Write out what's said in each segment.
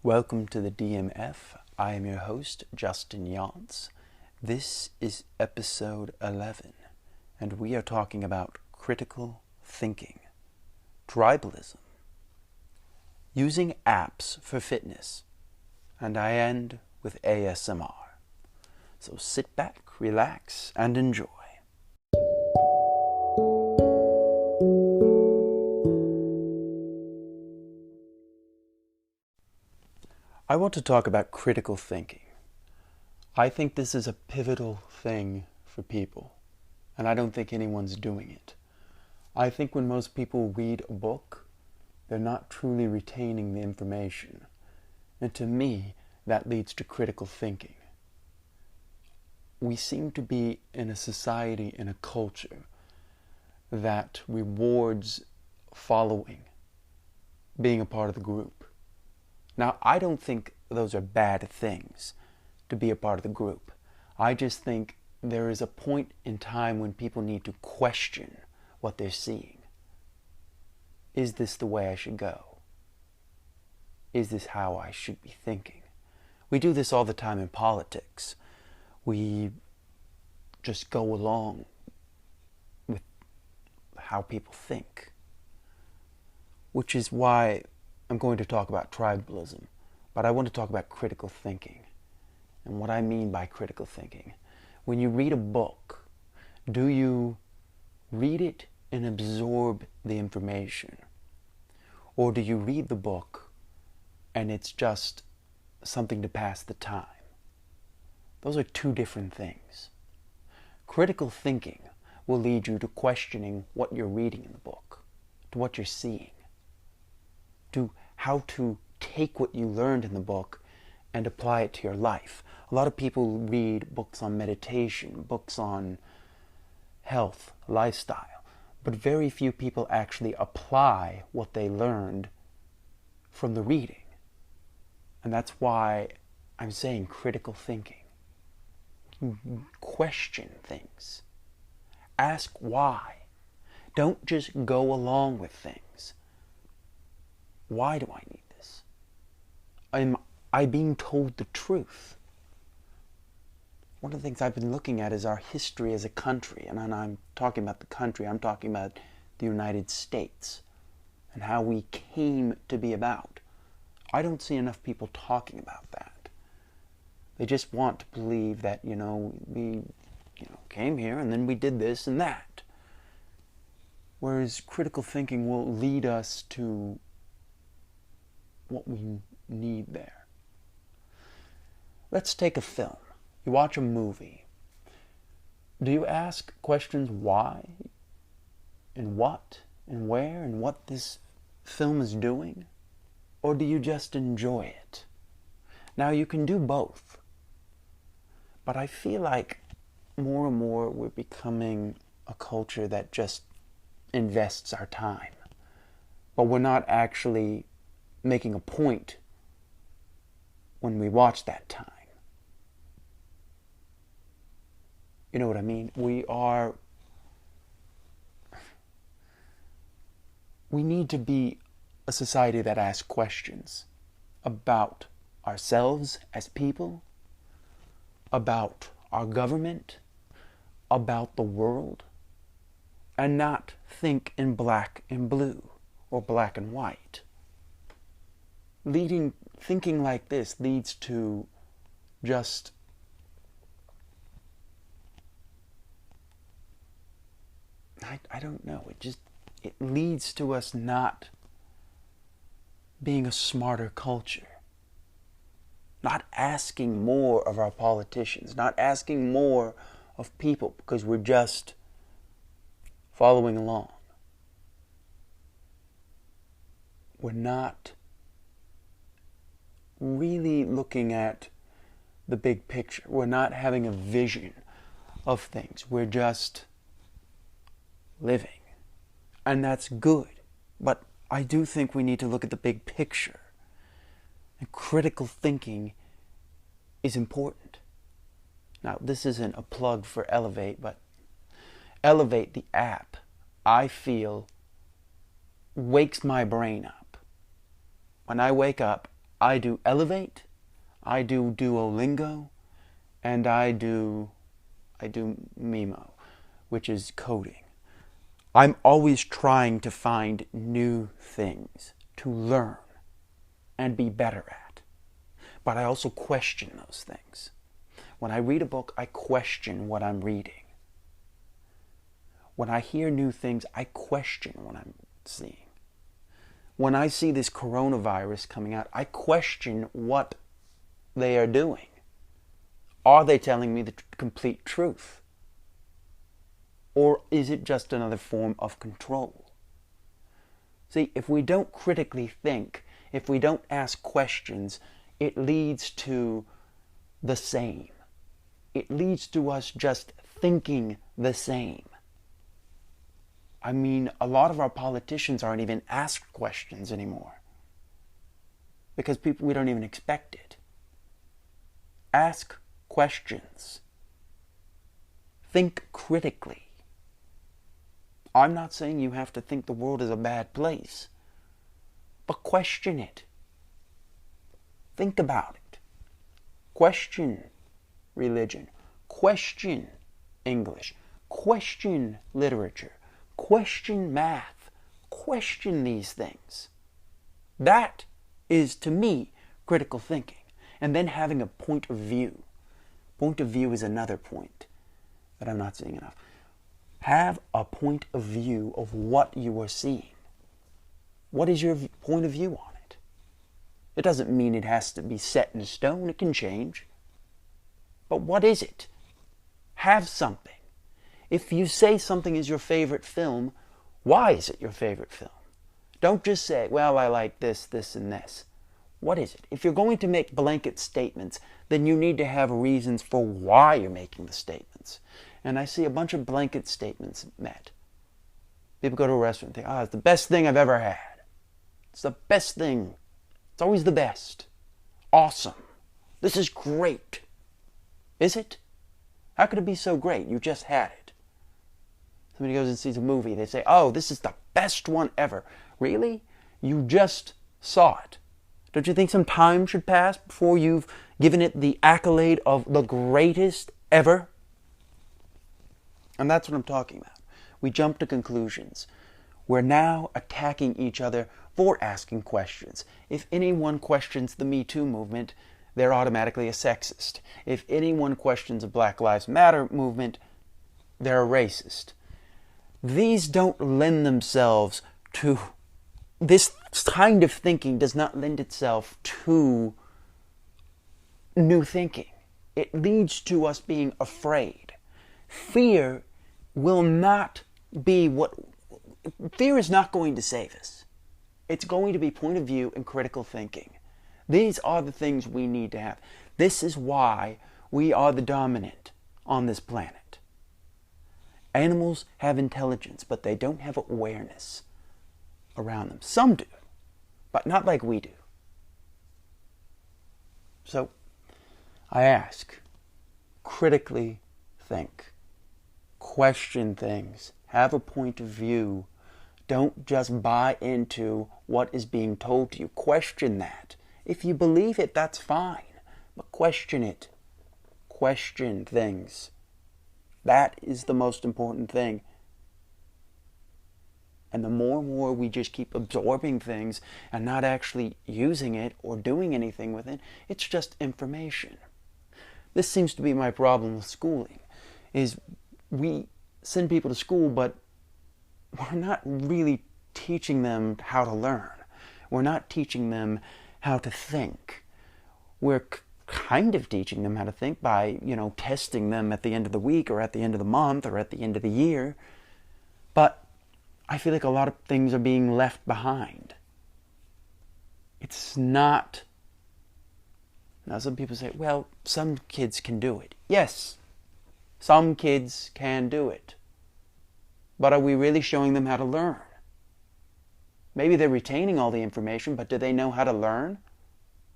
Welcome to the DMF. I am your host, Justin Yance. This is episode 11, and we are talking about critical thinking, tribalism, using apps for fitness, and I end with ASMR. So sit back, relax, and enjoy. I want to talk about critical thinking. I think this is a pivotal thing for people, and I don't think anyone's doing it. I think when most people read a book, they're not truly retaining the information. And to me, that leads to critical thinking. We seem to be in a society, in a culture, that rewards following, being a part of the group. Now, I don't think those are bad things, to be a part of the group. I just think there is a point in time when people need to question what they're seeing. Is this the way I should go? Is this how I should be thinking? We do this all the time in politics. We just go along with how people think, which is why I'm going to talk about tribalism, but I want to talk about critical thinking. And what I mean by critical thinking. When you read a book, do you read it and absorb the information? Or do you read the book and it's just something to pass the time? Those are two different things. Critical thinking will lead you to questioning what you're reading in the book, to what you're seeing, to how to take what you learned in the book and apply it to your life. A lot of people read books on meditation, books on health, lifestyle, but very few people actually apply what they learned from the reading. And that's why I'm saying critical thinking. Question things. Ask why. Don't just go along with things. Why do I need this? Am I being told the truth? One of the things I've been looking at is our history as a country. And when I'm talking about the country, I'm talking about the United States and how we came to be about. I don't see enough people talking about that. They just want to believe that, we came here and then we did this and that. Whereas critical thinking will lead us to what we need there. Let's take a film. You watch a movie. Do you ask questions why, and what, and where, and what this film is doing? Or do you just enjoy it? Now, you can do both. But I feel like more and more we're becoming a culture that just invests our time. But we're not actually making a point when we watch that time. You know what I mean? We need to be a society that asks questions about ourselves as people, about our government, about the world, and not think in black and blue or black and white. Thinking like this leads to just I don't know. It leads to us not being a smarter culture. Not asking more of our politicians. Not asking more of people because we're just following along. We're not really looking at the big picture. We're not having a vision of things. We're just living. And that's good. But I do think we need to look at the big picture. And critical thinking is important. Now, this isn't a plug for Elevate, but Elevate, the app, I feel wakes my brain up. When I wake up, I do Elevate, I do Duolingo, and I do Mimo, which is coding. I'm always trying to find new things to learn and be better at. But I also question those things. When I read a book, I question what I'm reading. When I hear new things, I question what I'm seeing. When I see this coronavirus coming out, I question what they are doing. Are they telling me the complete truth? Or is it just another form of control? See, if we don't critically think, if we don't ask questions, it leads to the same. It leads to us just thinking the same. I mean, a lot of our politicians aren't even asked questions anymore. Because we don't even expect it. Ask questions. Think critically. I'm not saying you have to think the world is a bad place, but question it. Think about it. Question religion. Question English. Question literature. Question math. Question these things. That is, to me, critical thinking. And then having a point of view. Point of view is another point that I'm not seeing enough. Have a point of view of what you are seeing. What is your point of view on it? It doesn't mean it has to be set in stone. It can change. But what is it? Have something. If you say something is your favorite film, why is it your favorite film? Don't just say, well, I like this, this, and this. What is it? If you're going to make blanket statements, then you need to have reasons for why you're making the statements. And I see a bunch of blanket statements met. People go to a restaurant and think, it's the best thing I've ever had. It's the best thing. It's always the best. Awesome. This is great. Is it? How could it be so great? You just had it. Somebody goes and sees a movie. They say, this is the best one ever. Really? You just saw it. Don't you think some time should pass before you've given it the accolade of the greatest ever? And that's what I'm talking about. We jump to conclusions. We're now attacking each other for asking questions. If anyone questions the Me Too movement, they're automatically a sexist. If anyone questions the Black Lives Matter movement, they're a racist. These don't lend themselves to... This kind of thinking does not lend itself to new thinking. It leads to us being afraid. Fear will not be what... Fear is not going to save us. It's going to be point of view and critical thinking. These are the things we need to have. This is why we are the dominant on this planet. Animals have intelligence, but they don't have awareness around them. Some do, but not like we do. So, I ask, critically think, question things, have a point of view. Don't just buy into what is being told to you. Question that. If you believe it, that's fine, but question it. Question things. That is the most important thing. And the more and more we just keep absorbing things and not actually using it or doing anything with it, it's just information. This seems to be my problem with schooling, is we send people to school, but we're not really teaching them how to learn. We're not teaching them how to think. We're kind of teaching them how to think by, testing them at the end of the week or at the end of the month or at the end of the year. But I feel like a lot of things are being left behind. It's not... Now some people say, well, some kids can do it. Yes, some kids can do it. But are we really showing them how to learn? Maybe they're retaining all the information, but do they know how to learn?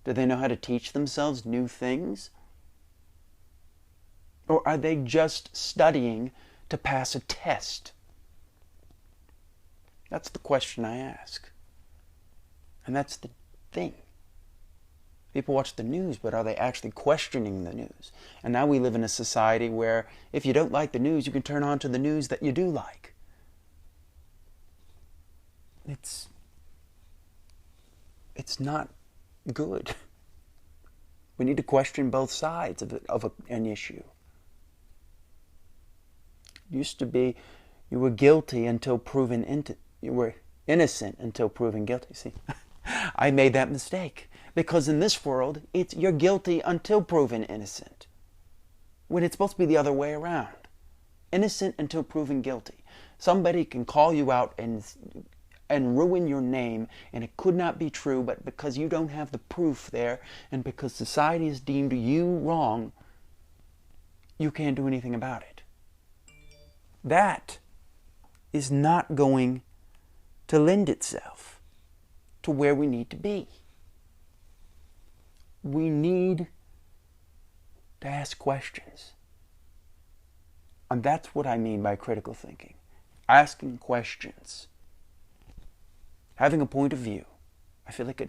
Do they know how to teach themselves new things? Or are they just studying to pass a test? That's the question I ask. And that's the thing. People watch the news, but are they actually questioning the news? And now we live in a society where if you don't like the news, you can turn on to the news that you do like. It's not good. We need to question both sides of an issue. It used to be you were guilty until proven you were innocent until proven guilty. See, I made that mistake because in this world, you're guilty until proven innocent, when it's supposed to be the other way around. Innocent until proven guilty. Somebody can call you out and ruin your name, and it could not be true, but because you don't have the proof there, and because society has deemed you wrong, you can't do anything about it. That is not going to lend itself to where we need to be. We need to ask questions. And that's what I mean by critical thinking. Asking questions. Having a point of view. I feel like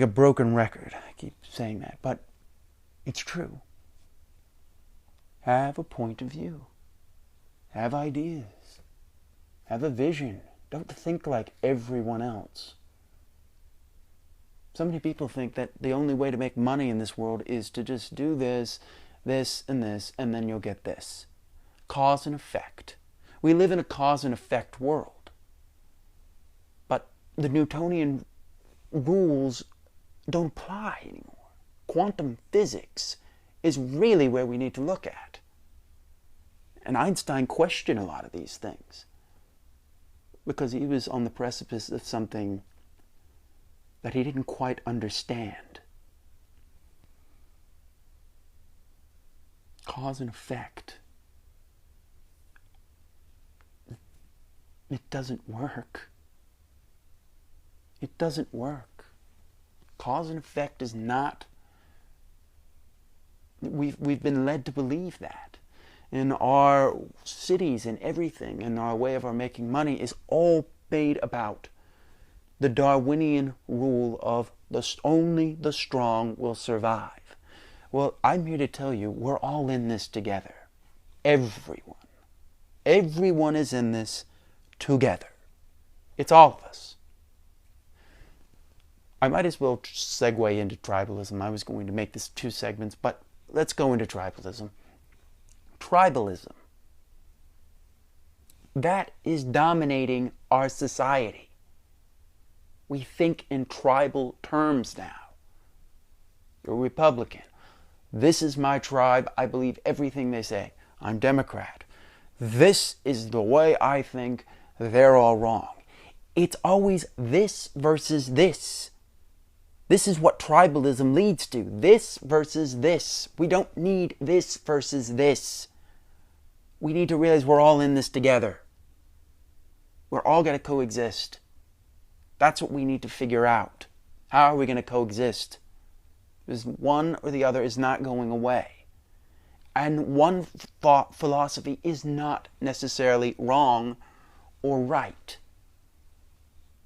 a broken record. I keep saying that, but it's true. Have a point of view. Have ideas. Have a vision. Don't think like everyone else. So many people think that the only way to make money in this world is to just do this, this, and this, and then you'll get this. Cause and effect. We live in a cause and effect world. But the Newtonian rules don't apply anymore. Quantum physics is really where we need to look at. And Einstein questioned a lot of these things because he was on the precipice of something that he didn't quite understand. Cause and effect. It doesn't work. It doesn't work. Cause and effect is not... We've been led to believe that. And our cities and everything and our way of our making money is all made about the Darwinian rule of only the strong will survive. Well, I'm here to tell you we're all in this together. Everyone. Everyone is in this together. It's all of us. I might as well segue into tribalism. I was going to make this 2 segments, but let's go into tribalism. Tribalism. That is dominating our society. We think in tribal terms now. You're Republican. This is my tribe. I believe everything they say. I'm Democrat. This is the way I think. They're all wrong. It's always this versus this. This is what tribalism leads to. This versus this. We don't need this versus this. We need to realize we're all in this together. We're all going to coexist. That's what we need to figure out. How are we going to coexist? Because one or the other is not going away. And one thought philosophy is not necessarily wrong or right.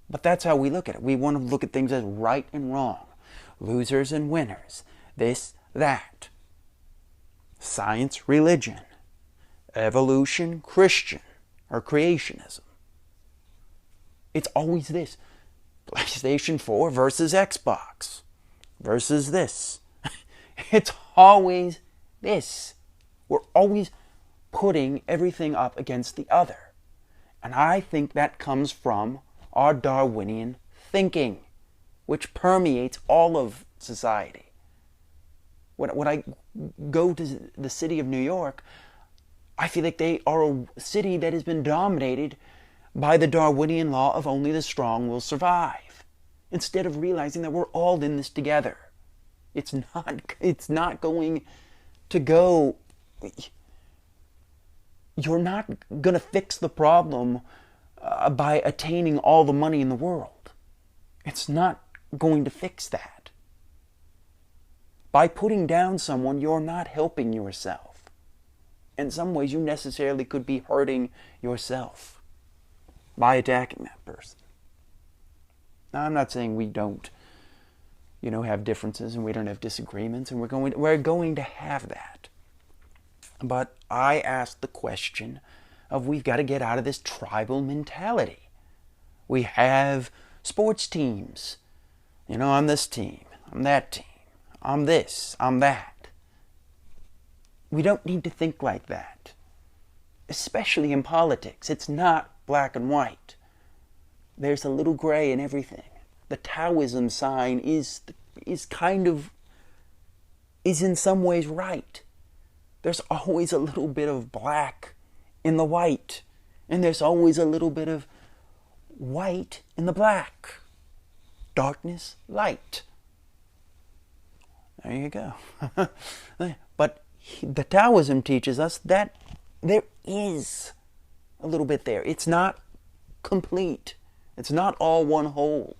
But that's how we look at it. We want to look at things as right and wrong. Losers and winners. This, that. Science, religion. Evolution, Christian. Or creationism. It's always this. PlayStation 4 versus Xbox. Versus this. It's always this. We're always putting everything up against the other. And I think that comes from our Darwinian thinking, which permeates all of society. When I go to the city of New York, I feel like they are a city that has been dominated by the Darwinian law of only the strong will survive, instead of realizing that we're all in this together. It's not going to go... You're not going to fix the problem by attaining all the money in the world. It's not going to fix that. By putting down someone, you're not helping yourself. In some ways, you necessarily could be hurting yourself by attacking that person. Now, I'm not saying we don't, have differences and we don't have disagreements, and we're going to have that. But I asked the question of, we've got to get out of this tribal mentality. We have sports teams. I'm this team, I'm that team, I'm this, I'm that. We don't need to think like that, especially in politics. It's not black and white. There's a little gray in everything. The Taoism sign is in some ways right. There's always a little bit of black in the white, and there's always a little bit of white in the black. Darkness, light. There you go. But the Taoism teaches us that there is a little bit there. It's not complete. It's not all one whole.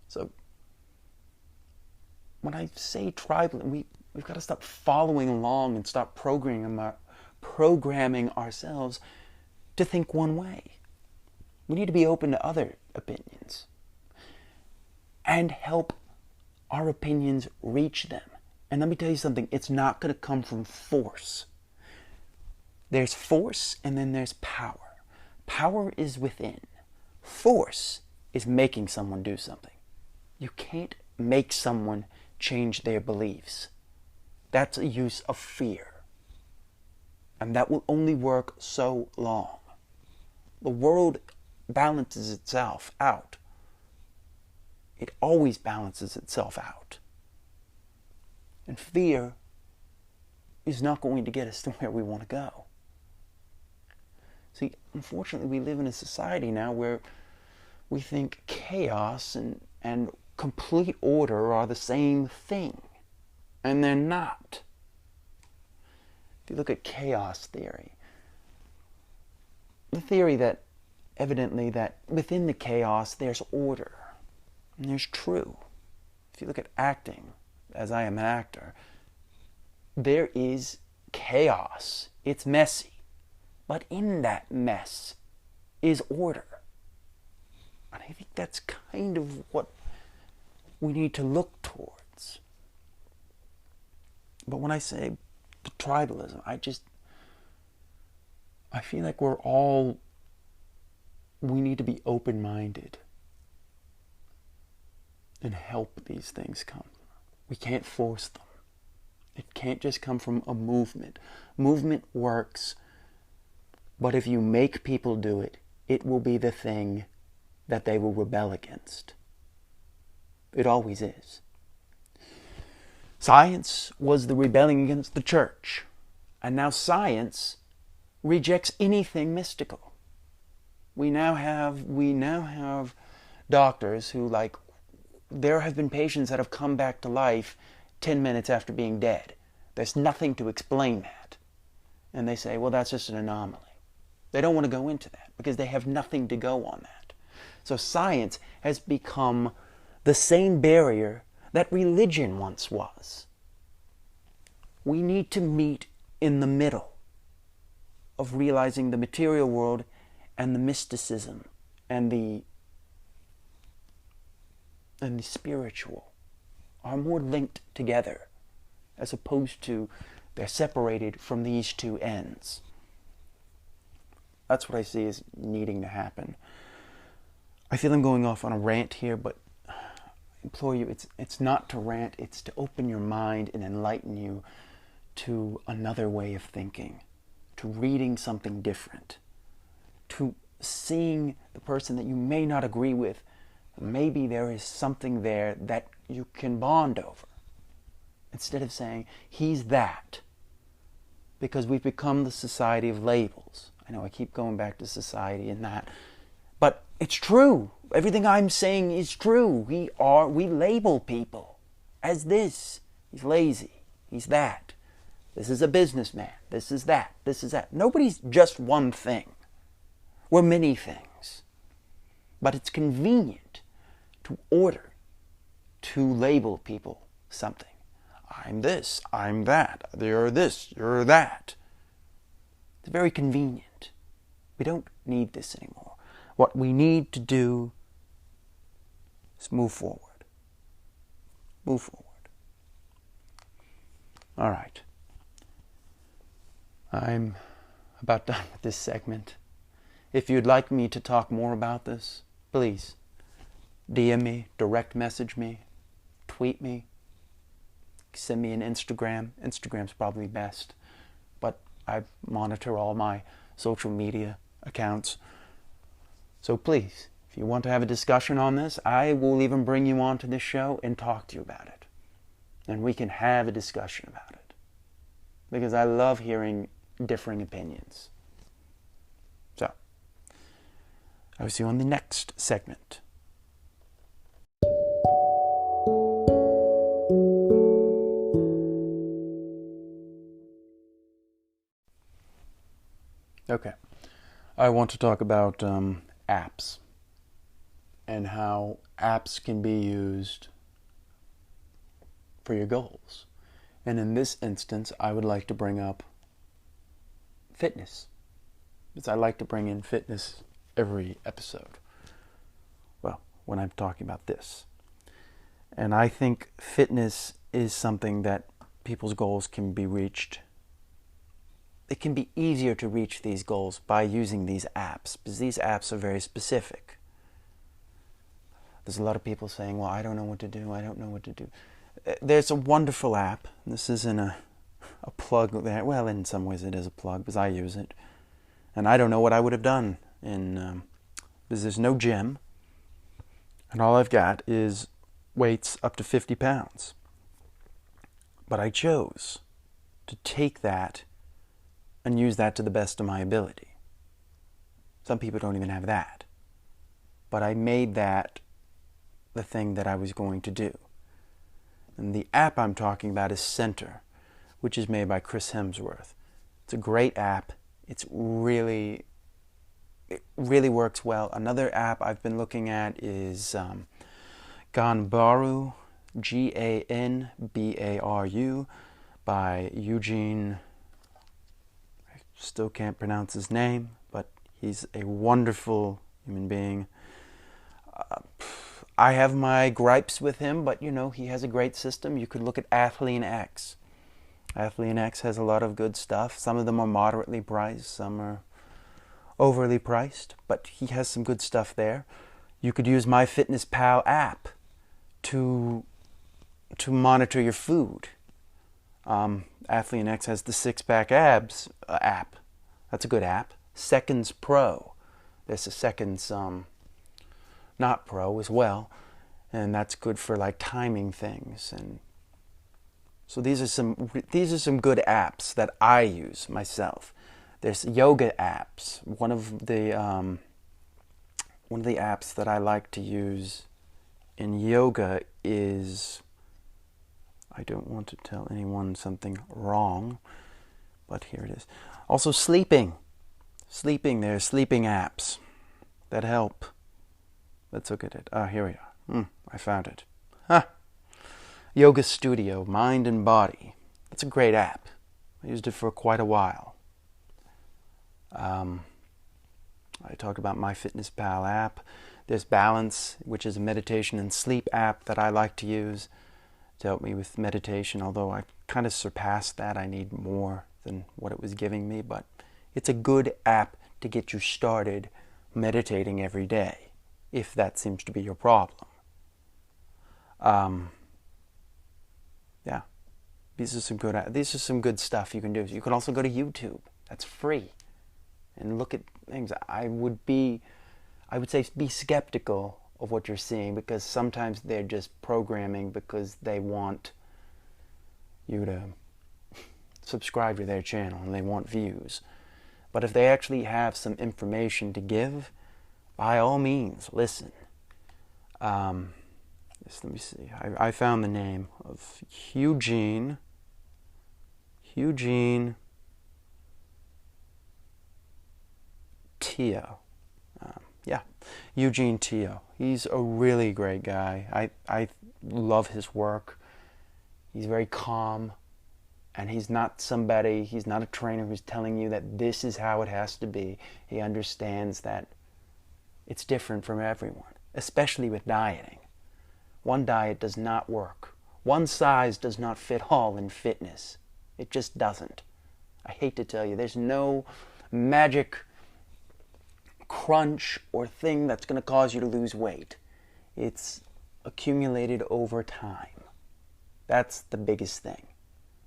So when I say tribal, we've got to stop following along and stop programming ourselves to think one way. We need to be open to other opinions and help our opinions reach them. And let me tell you something, it's not going to come from force. There's force and then there's power. Power is within. Force is making someone do something. You can't make someone change their beliefs. That's a use of fear. And that will only work so long. The world balances itself out. It always balances itself out. And fear is not going to get us to where we want to go. See, unfortunately, we live in a society now where we think chaos and complete order are the same thing. And they're not. If you look at chaos theory, the theory that evidently that within the chaos there's order and there's true. If you look at acting, as I am an actor, there is chaos. It's messy. But in that mess is order. And I think that's kind of what we need to look towards. But when I say the tribalism, I feel like we need to be open-minded and help these things come. We can't force them. It can't just come from a movement. Movement works, but if you make people do it, it will be the thing that they will rebel against. It always is. Science was the rebelling against the church, and now science rejects anything mystical. We now have doctors who, there have been patients that have come back to life 10 minutes after being dead. There's nothing to explain that. And they say, well, that's just an anomaly. They don't want to go into that because they have nothing to go on that. So science has become the same barrier that religion once was. We need to meet in the middle of realizing the material world and the mysticism and the spiritual are more linked together, as opposed to they're separated from these two ends. That's what I see as needing to happen. I feel I'm going off on a rant here, but I implore you, it's not to rant, it's to open your mind and enlighten you to another way of thinking, to reading something different, to seeing the person that you may not agree with. Maybe there is something there that you can bond over. Instead of saying, he's that. Because we've become the society of labels. I know I keep going back to society and that. But it's true. Everything I'm saying is true. We label people as this. He's lazy. He's that. This is a businessman. This is that. This is that. Nobody's just one thing. We're many things. But it's convenient to to label people something. I'm this, I'm that, you're this, you're that. It's very convenient. We don't need this anymore. What we need to do Just move forward. Move forward. All right. I'm about done with this segment. If you'd like me to talk more about this, please DM me, direct message me, tweet me, send me an Instagram. Instagram's probably best, but I monitor all my social media accounts. So please, if you want to have a discussion on this, I will even bring you onto this show and talk to you about it. And we can have a discussion about it. Because I love hearing differing opinions. So, I will see you on the next segment. Okay, I want to talk about apps and how apps can be used for your goals. And in this instance, I would like to bring up fitness, because I like to bring in fitness every episode. Well, when I'm talking about this. And I think fitness is something that people's goals can be reached. It can be easier to reach these goals by using these apps, because these apps are very specific. There's a lot of people saying, well, I don't know what to do, I don't know what to do. There's a wonderful app. This isn't a plug there. Well, in some ways it is a plug, because I use it. And I don't know what I would have done because there's no gym. And all I've got is weights up to 50 pounds. But I chose to take that and use that to the best of my ability. Some people don't even have that. But I made that the thing that I was going to do. And the app I'm talking about is Center, which is made by Chris Hemsworth. It's a great app. It really works well. Another app I've been looking at is Ganbaru, Ganbaru, by Eugene. I still can't pronounce his name, but he's a wonderful human being. I have my gripes with him, but he has a great system. You could look at Athlean X. Athlean X has a lot of good stuff. Some of them are moderately priced, some are overly priced, but he has some good stuff there. You could use MyFitnessPal app to monitor your food. Athlean X has the Six-Pack Abs app. That's a good app. Seconds Pro. There's a Seconds not Pro as well, and that's good for like timing things. And so these are some good apps that I use myself. There's yoga apps. One of the apps that I like to use in yoga is, I don't want to tell anyone something wrong, but here it is. Also sleeping. There's sleeping apps that help. Let's look at it. Here we are. I found it. Yoga Studio, Mind and Body. That's a great app. I used it for quite a while. I talked about MyFitnessPal app. There's Balance, which is a meditation and sleep app that I like to use to help me with meditation, although I kind of surpassed that. I need more than what it was giving me, but it's a good app to get you started meditating every day, if that seems to be your problem. Yeah, these are some good stuff you can do. You can also go to YouTube. That's free, and look at things. I would say be skeptical of what you're seeing, because sometimes they're just programming because they want you to subscribe to their channel and they want views. But if they actually have some information to give, by all means, listen. Let me see. I found the name of Eugene Teo. Eugene Teo. He's a really great guy. I love his work. He's very calm, and he's not a trainer who's telling you that this is how it has to be. He understands that it's different from everyone, especially with dieting. One diet does not work. One size does not fit all in fitness. It just doesn't. I hate to tell you, there's no magic crunch or thing that's going to cause you to lose weight. It's accumulated over time. That's the biggest thing.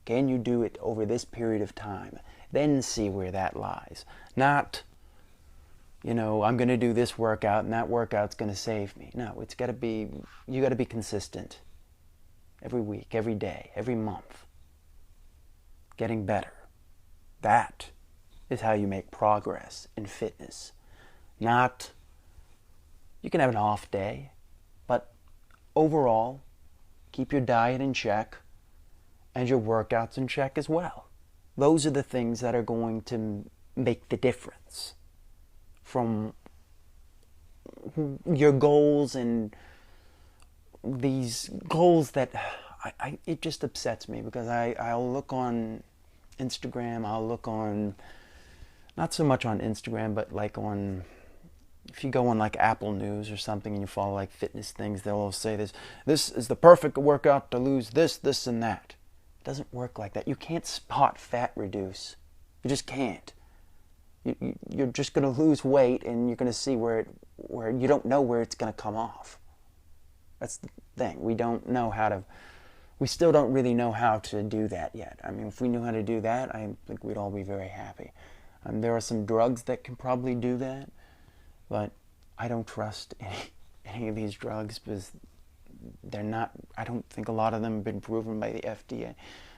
Can you do it over this period of time? Then see where that lies. Not, I'm going to do this workout and that workout's going to save me. No, you got to be consistent. Every week, every day, every month. Getting better. That is how you make progress in fitness. Not, you can have an off day, but overall, keep your diet in check and your workouts in check as well. Those are the things that are going to make the difference from your goals and these goals that it just upsets me, because I'll look on Instagram, not so much on Instagram, but like if you go on like Apple News or something and you follow like fitness things, they'll all say this is the perfect workout to lose this, and that. It doesn't work like that. You can't spot fat reduce. You just can't. You're just going to lose weight, and you're going to see where you don't know where it's going to come off. That's the thing. We still don't really know how to do that yet. I mean, if we knew how to do that, I think we'd all be very happy. There are some drugs that can probably do that, but I don't trust any of these drugs, because I don't think a lot of them have been proven by the FDA. I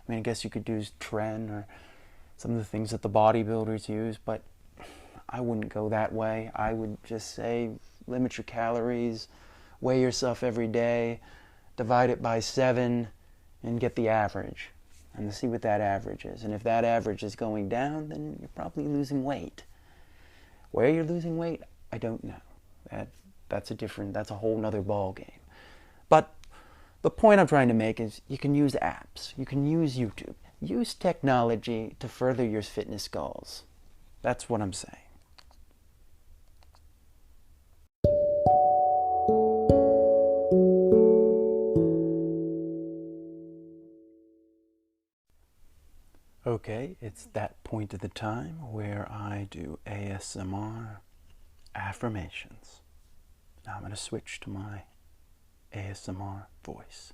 mean, I guess you could use Tren or some of the things that the bodybuilders use, but I wouldn't go that way. I would just say limit your calories, weigh yourself every day, divide it by 7, and get the average, and see what that average is. And if that average is going down, then you're probably losing weight. Where you're losing weight, I don't know. That's a whole nother ball game. But the point I'm trying to make is you can use apps, you can use YouTube, use technology to further your fitness goals. That's what I'm saying. Okay, it's that point of the time where I do ASMR affirmations. Now I'm going to switch to my ASMR voice.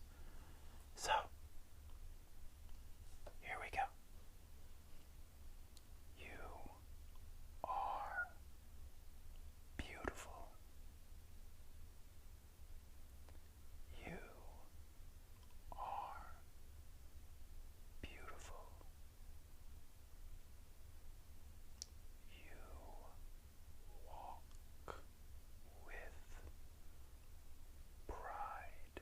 So, here we go. You are beautiful. You are beautiful. You walk with pride.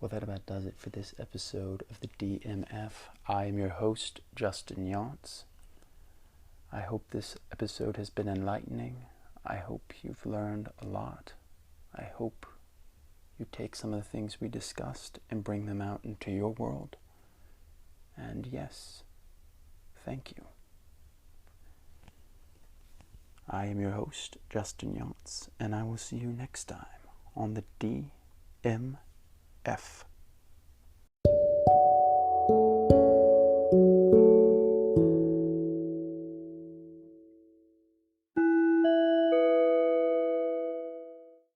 Well, that about does it for this episode of the DMF. I am your host, Justin Yance. I hope this episode has been enlightening. I hope you've learned a lot. I hope you take some of the things we discussed and bring them out into your world. And yes, thank you. I am your host, Justin Yance, and I will see you next time on the DMF.